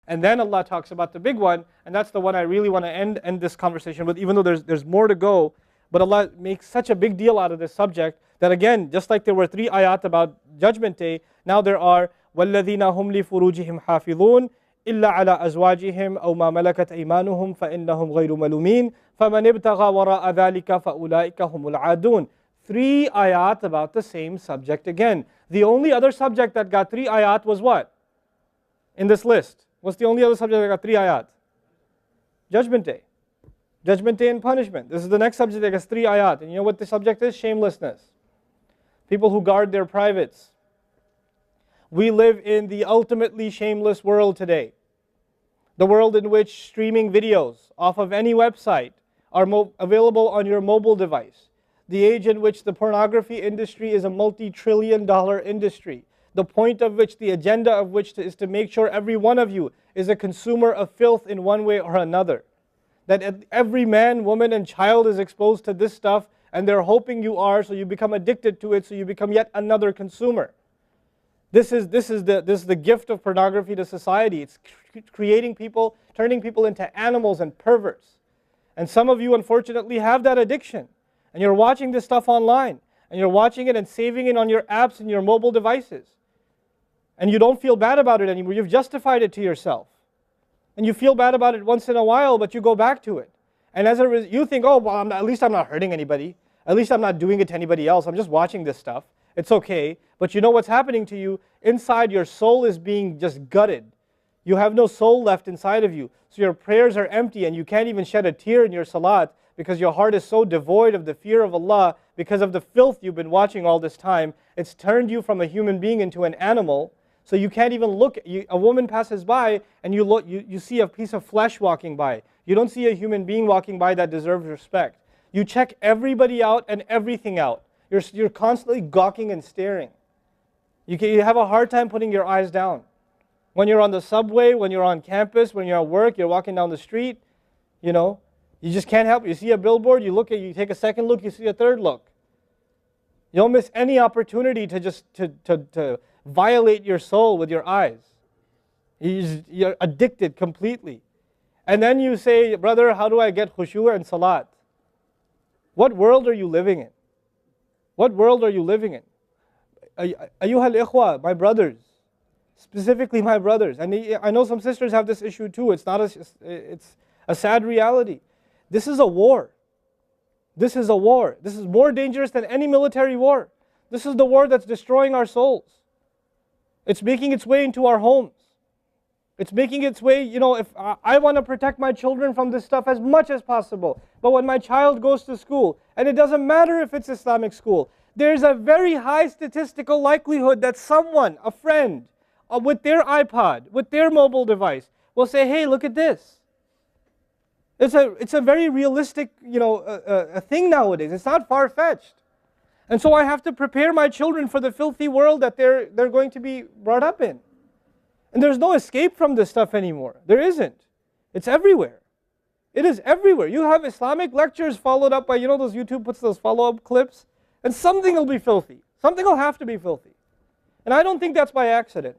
And then Allah talks about the big one, and that's the one I really want to end this conversation with, even though there's more to go. But Allah makes such a big deal out of this subject that again, just like there were 3 ayat about Judgment Day, now there are وَالَّذِينَ هُمْ لِفُرُوجِهِمْ حَافِظُونَ إِلَّا عَلَىٰ أَزْوَاجِهِمْ أَوْ مَا مَلَكَتْ أَيْمَانُهُمْ فَإِنَّهُمْ غَيْرُ مَلُومِينَ فَمَنِ ابْتَغَى وَرَاءَ ذَلِكَ فَأُولَٰئِكَ هُمُ الْعَادُونَ. 3 ayat about the same subject again. The only other subject that got 3 ayat was what? In this list. What's the only other subject that got 3 ayat? Judgment Day. Judgment Day and punishment. This is the next subject that gets 3 ayat. And you know what the subject is? Shamelessness. People who guard their privates. We live in the ultimately shameless world today. The world in which streaming videos off of any website are available on your mobile device. The age in which the pornography industry is a multi-trillion-dollar industry. The point of which, the agenda of which is to make sure every one of you is a consumer of filth in one way or another. That every man, woman, and child is exposed to this stuff, and they're hoping you are, so you become addicted to it, so you become yet another consumer. This is the gift of pornography to society. It's creating people, turning people into animals and perverts. And some of you, unfortunately, have that addiction. And you're watching this stuff online. And you're watching it and saving it on your apps and your mobile devices. And you don't feel bad about it anymore. You've justified it to yourself. And you feel bad about it once in a while, but you go back to it. And as a result, you think, oh, well, at least I'm not hurting anybody. At least I'm not doing it to anybody else. I'm just watching this stuff. It's okay. But you know what's happening to you? Inside, your soul is being just gutted. You have no soul left inside of you. So your prayers are empty, and you can't even shed a tear in your salat because your heart is so devoid of the fear of Allah because of the filth you've been watching all this time. It's turned you from a human being into an animal. So you can't even look. A woman passes by, and you see a piece of flesh walking by. You don't see a human being walking by that deserves respect. You check everybody out and everything out. You're constantly gawking and staring. You have a hard time putting your eyes down. When you're on the subway, when you're on campus, when you're at work, you're walking down the street, you just can't help it. You see a billboard, you take a second look, you see a third look. You don't miss any opportunity to just to violate your soul with your eyes. You're addicted completely. And then you say, brother, how do I get khushu' and salat? What world are you living in? What world are you living in? Ayyuhal ikhwa, my brothers, specifically my brothers. And I know some sisters have this issue too. It's a sad reality. This is a war. This is a war. This is more dangerous than any military war. This is the war that's destroying our souls. It's making its way into our homes. It's making its way, if I want to protect my children from this stuff as much as possible. But when my child goes to school, and it doesn't matter if it's Islamic school, there's a very high statistical likelihood that someone, a friend, with their iPod, with their mobile device, will say, hey, look at this. It's a very realistic, a thing nowadays. It's not far-fetched. And so I have to prepare my children for the filthy world that they're going to be brought up in. And there's no escape from this stuff anymore. There isn't. It's everywhere. It is everywhere. You have Islamic lectures followed up by, those YouTube puts those follow-up clips, and something will be filthy. Something will have to be filthy. And I don't think that's by accident.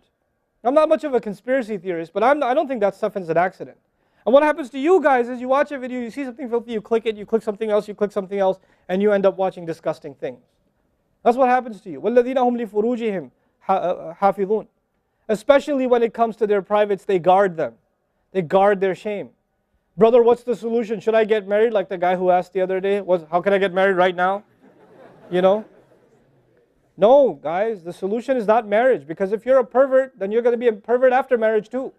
I'm not much of a conspiracy theorist, but I don't think that stuff is an accident. And what happens to you guys is you watch a video, you see something filthy, you click it, you click something else, and you end up watching disgusting things. That's what happens to you. وَالَّذِينَ هُمْ لِفُرُوجِهِمْ حَافِظُونَ. Especially when it comes to their privates, they guard them. They guard their shame. Brother, what's the solution? Should I get married? Like the guy who asked the other day, how can I get married right now? No, guys, the solution is not marriage. Because if you're a pervert, then you're going to be a pervert after marriage too.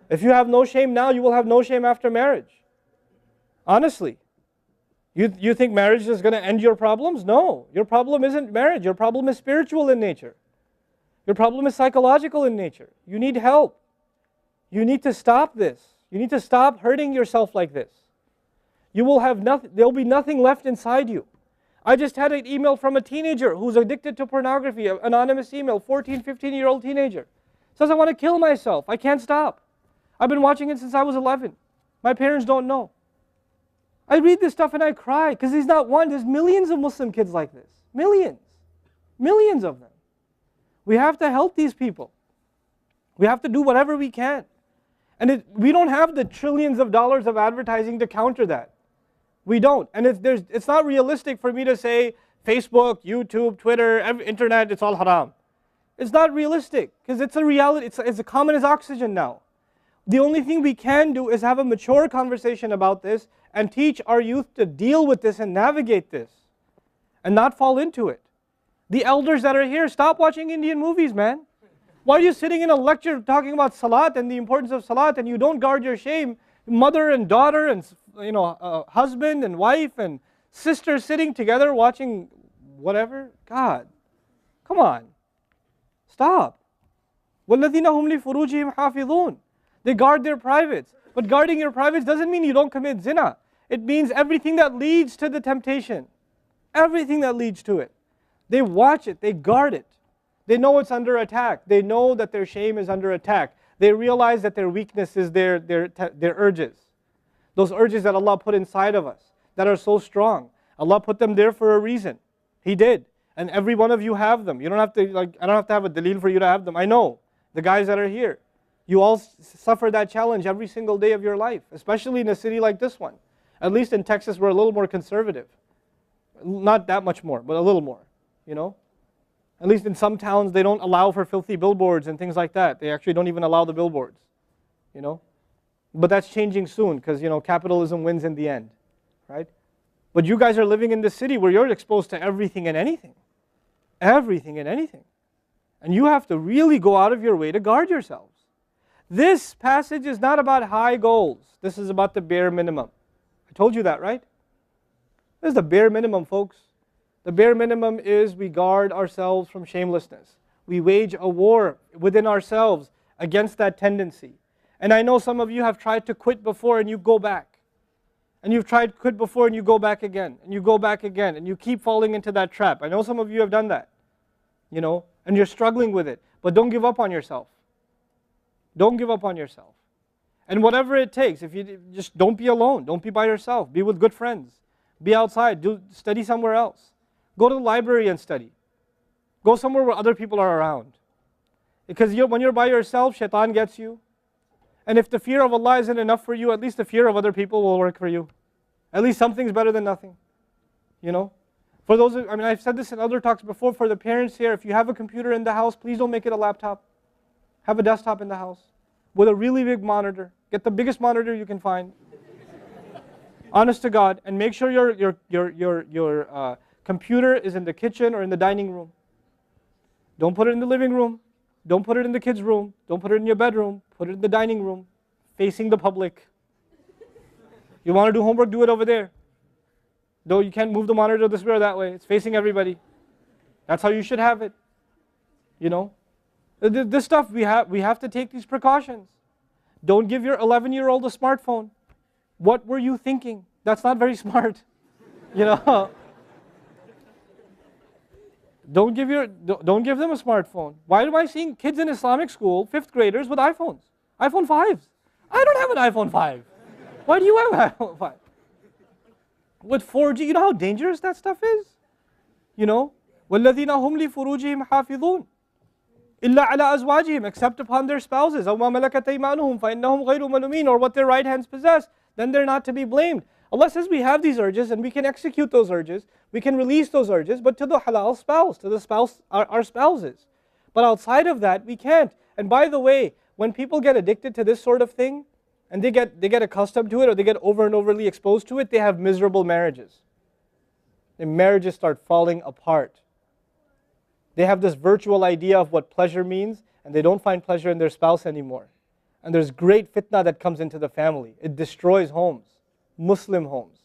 If you have no shame now, you will have no shame after marriage. Honestly. You think marriage is going to end your problems? No. Your problem isn't marriage. Your problem is spiritual in nature. Your problem is psychological in nature. You need help. You need to stop this. You need to stop hurting yourself like this. You will have nothing, there'll be nothing left inside you. I just had an email from a teenager who's addicted to pornography, an anonymous email, 14, 15-year-old teenager. Says, I want to kill myself. I can't stop. I've been watching it since I was 11. My parents don't know. I read this stuff and I cry because he's not one. There's millions of Muslim kids like this. Millions. Millions of them. We have to help these people. We have to do whatever we can. And we don't have the trillions of dollars of advertising to counter that. We don't. And it's not realistic for me to say Facebook, YouTube, Twitter, internet, it's all haram. It's not realistic because it's a reality. It's as common as oxygen now. The only thing we can do is have a mature conversation about this and teach our youth to deal with this and navigate this and not fall into it. The elders that are here, stop watching Indian movies, man. Why are you sitting in a lecture talking about salat and the importance of salat and you don't guard your shame? Mother and daughter and husband and wife and sister sitting together watching whatever? God, come on. Stop. وَالَّذِينَ هُمْ لِفُرُوجِهِمْ حَافِظُونَ. They guard their privates. But guarding your privates doesn't mean you don't commit zina. It means everything that leads to the temptation. Everything that leads to it. They watch it. They guard it. They know it's under attack. They know that their shame is under attack. They realize that their weakness is their urges. Those urges that Allah put inside of us that are so strong. Allah put them there for a reason. He did. And every one of you have them. You don't have to, I don't have to have a dalil for you to have them. I know. The guys that are here. You all suffer that challenge every single day of your life. Especially in a city like this one. At least in Texas, we're a little more conservative. Not that much more, but a little more. You know? At least in some towns, they don't allow for filthy billboards and things like that. They actually don't even allow the billboards. You know? But that's changing soon because, capitalism wins in the end. Right? But you guys are living in this city where you're exposed to everything and anything. Everything and anything. And you have to really go out of your way to guard yourselves. This passage is not about high goals. This is about the bare minimum. I told you that, right? This is the bare minimum, folks. The bare minimum is we guard ourselves from shamelessness. We wage a war within ourselves against that tendency. And I know some of you have tried to quit before and you go back. And you've tried to quit before and you go back again. And you go back again. And you keep falling into that trap. I know some of you have done that. And you're struggling with it. But don't give up on yourself. Don't give up on yourself. And whatever it takes, if you just don't be alone. Don't be by yourself. Be with good friends. Be outside. Study somewhere else. Go to the library and study. Go somewhere where other people are around. Because when you're by yourself, shaitan gets you. And if the fear of Allah isn't enough for you, at least the fear of other people will work for you. At least something's better than nothing. For those, I've said this in other talks before, for the parents here, if you have a computer in the house, please don't make it a laptop. Have a desktop in the house with a really big monitor. Get the biggest monitor you can find. Honest to God, and make sure your computer is in the kitchen or in the dining room. Don't put it in the living room. Don't put it in the kids' room. Don't put it in your bedroom. Put it in the dining room, facing the public. You want to do homework, do it over there. Though you can't move the monitor this way or that way. It's facing everybody. That's how you should have it. This stuff, we have to take these precautions. Don't give your 11-year-old a smartphone. What were you thinking? That's not very smart. Don't give them a smartphone. Why am I seeing kids in Islamic school, 5th graders, with iPhones? iPhone 5s. I don't have an iPhone 5. Why do you have an iPhone 5? With 4G, you know how dangerous that stuff is? وَالَّذِينَ هُمْ لِفُرُوجِهِمْ حَافِظُونَ إِلَّا عَلَىٰ أَزْوَاجِهِمْ except upon their spouses أَوْ مَا مَلَكَتْ أَيْمَانُهُمْ فَإِنَّهُمْ غَيْرُ مَلُومِينَ or what their right hands possess, then they're not to be blamed. Allah says we have these urges and we can execute those urges, we can release those urges, but to the halal spouse, to the spouse, our spouses. But outside of that, we can't. And by the way, when people get addicted to this sort of thing, and they get accustomed to it, or they get over and overly exposed to it, they have miserable marriages. Their marriages start falling apart. They have this virtual idea of what pleasure means, and they don't find pleasure in their spouse anymore. And there's great fitna that comes into the family. It destroys homes, Muslim homes.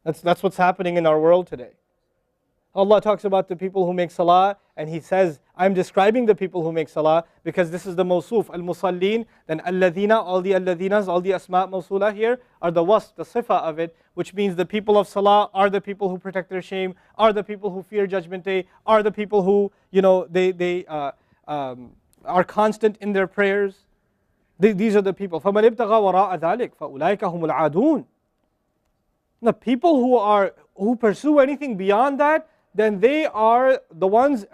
That's what's happening in our world today. Allah talks about the people who make salah, and He says, I'm describing the people who make salah because this is the mawsuf, al-musallin, then alladhina, all the alladhinas, all the asma' mawsula here are the wasf, the sifa of it, which means the people of salah are the people who protect their shame, are the people who fear judgment day, are the people who, they are constant in their prayers. These are the people. فَمَنِ ابْتَغَى وَرَاءَ ذَلِكَ فَأُولَٰئِكَ هُمُ الْعَادُونَ. The people who pursue anything beyond that, then they are the ones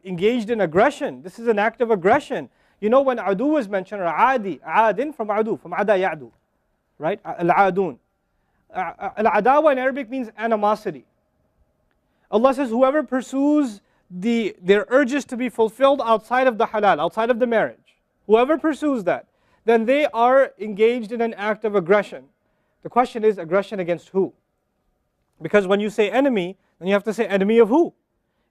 engaged in aggression. This is an act of aggression. You know when adu is mentioned, or adi, adin from adu, from ada ya'du, right? Al-adun. Al-adawa in Arabic means animosity. Allah says, whoever pursues their urges to be fulfilled outside of the halal, outside of the marriage, whoever pursues that, then they are engaged in an act of aggression. The question is, aggression against who? Because when you say enemy, then you have to say enemy of who?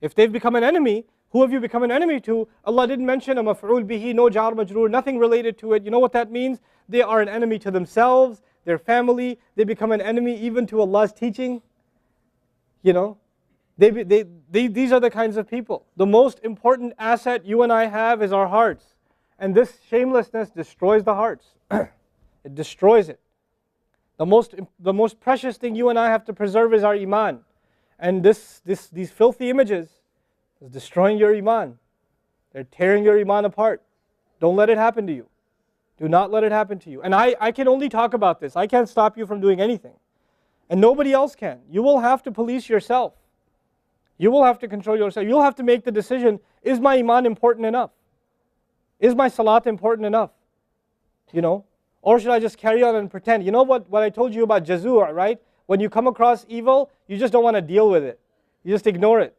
If they've become an enemy, who have you become an enemy to? Allah didn't mention a maf'ul bihi, no jar majroor, nothing related to it. You know what that means? They are an enemy to themselves, their family. They become an enemy even to Allah's teaching. You know, these are the kinds of people. The most important asset you and I have is our hearts. And this shamelessness destroys the hearts. It destroys it. The most precious thing you and I have to preserve is our iman. And these filthy images is destroying your iman. They're tearing your iman apart. Don't let it happen to you. Do not let it happen to you. And I can only talk about this. I can't stop you from doing anything. And nobody else can. You will have to police yourself. You will have to control yourself. You'll have to make the decision, is my iman important enough? Is my salat important enough? You know? Or should I just carry on and pretend? You know what I told you about jazur, right? When you come across evil, you just don't want to deal with it. You just ignore it.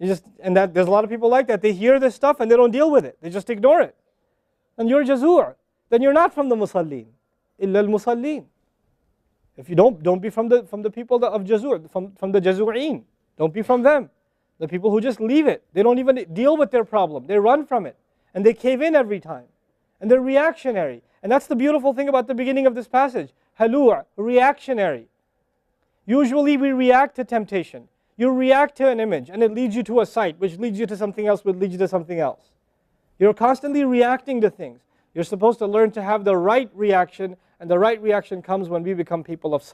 There's a lot of people like that. They hear this stuff and they don't deal with it. They just ignore it. And you're jazur. Then you're not from the musallin. Illa al-musallin. If you don't be from the people of jazur, from the jazur'een. Don't be from them. The people who just leave it. They don't even deal with their problem. They run from it. And they cave in every time. And they're reactionary. And that's the beautiful thing about the beginning of this passage. Halua, reactionary. Usually we react to temptation. You react to an image and it leads you to a site, which leads you to something else, which leads you to something else. You're constantly reacting to things. You're supposed to learn to have the right reaction, and the right reaction comes when we become people of salah.